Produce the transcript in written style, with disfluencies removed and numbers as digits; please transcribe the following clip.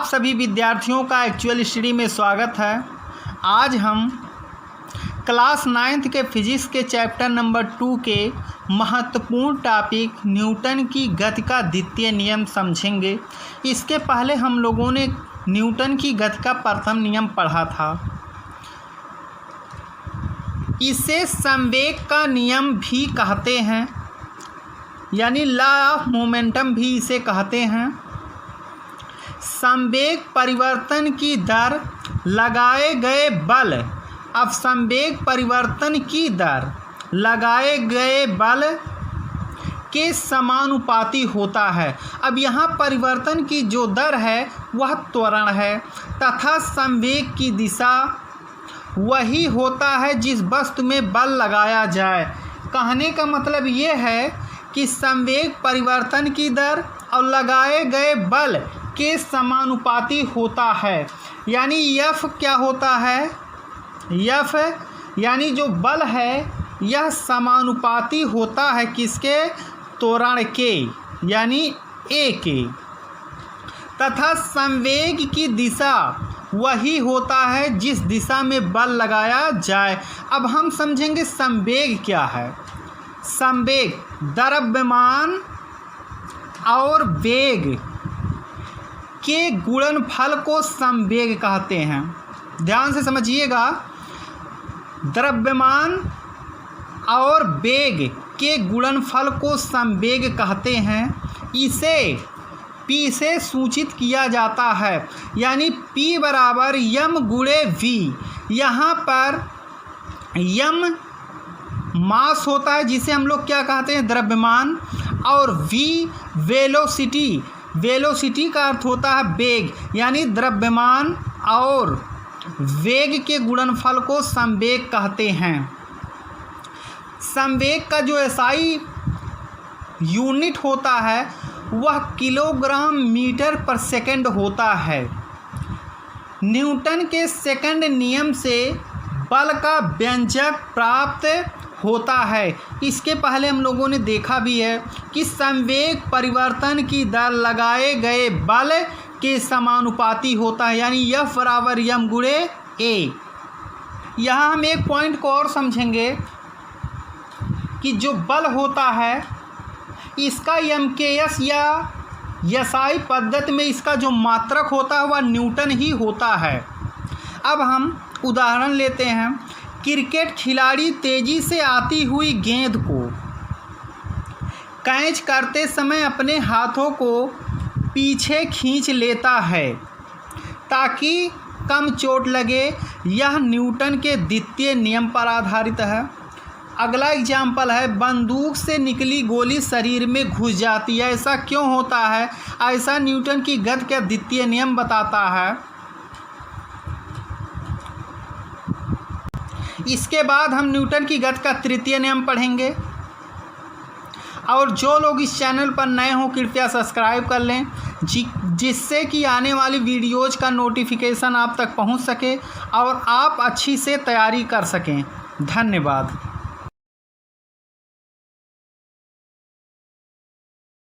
सभी विद्यार्थियों का एक्चुअल स्टडी में स्वागत है। आज हम क्लास 9th के फिजिक्स के चैप्टर नंबर 2 के महत्वपूर्ण टॉपिक न्यूटन की गति का द्वितीय नियम समझेंगे। इसके पहले हम लोगों ने न्यूटन की गति का प्रथम नियम पढ़ा था। इसे संवेग का नियम भी कहते हैं, यानी लॉ ऑफ मोमेंटम भी इसे कहते हैं। संवेग परिवर्तन की दर लगाए गए बल, अब संवेग परिवर्तन की दर लगाए गए बल के समानुपाती होता है। अब यहाँ परिवर्तन की जो दर है वह त्वरण है तथा संवेग की दिशा वही होता है जिस वस्तु में बल लगाया जाए। कहने का मतलब ये है कि संवेग परिवर्तन की दर और लगाए गए बल के समानुपाती होता है। यानी F क्या होता है? F यानी जो बल है यह समानुपाती होता है किसके? त्वरण के, यानी A के। तथा संवेग की दिशा वही होता है जिस दिशा में बल लगाया जाए। अब हम समझेंगे संवेग क्या है। संवेग द्रव्यमान और वेग के गुणनफल को संवेग कहते हैं। ध्यान से समझिएगा, द्रव्यमान और वेग के गुणनफल को संवेग कहते हैं। इसे P से सूचित किया जाता है, यानी P बराबर m गुणे V। यहाँ पर m मास होता है जिसे हम लोग क्या कहते हैं? द्रव्यमान। और V वेलोसिटी, वेलोसिटी का अर्थ होता है वेग, यानी द्रव्यमान और वेग के गुणनफल को संवेग कहते हैं। संवेग का जो SI यूनिट होता है वह किलोग्राम मीटर पर सेकंड होता है। न्यूटन के सेकंड नियम से बल का व्यंजक प्राप्त होता है। इसके पहले हम लोगों ने देखा भी है कि संवेग परिवर्तन की दर लगाए गए बल के समानुपाती होता है, यानी F बराबर m गुणे A। यहाँ हम एक पॉइंट को और समझेंगे कि जो बल होता है इसका MKS या SI पद्धति में इसका जो मात्रक होता है वह न्यूटन ही होता है। अब हम उदाहरण लेते हैं। क्रिकेट खिलाड़ी तेजी से आती हुई गेंद को कैच करते समय अपने हाथों को पीछे खींच लेता है ताकि कम चोट लगे। यह न्यूटन के द्वितीय नियम पर आधारित है। अगला एग्जाम्पल है, बंदूक से निकली गोली शरीर में घुस जाती है। ऐसा क्यों होता है? ऐसा न्यूटन की गति का द्वितीय नियम बताता है। इसके बाद हम न्यूटन की गति का तृतीय नियम पढ़ेंगे। और जो लोग इस चैनल पर नए हों कृपया सब्सक्राइब कर लें, जिससे कि आने वाली वीडियोज़ का नोटिफिकेशन आप तक पहुंच सके और आप अच्छी से तैयारी कर सकें। धन्यवाद।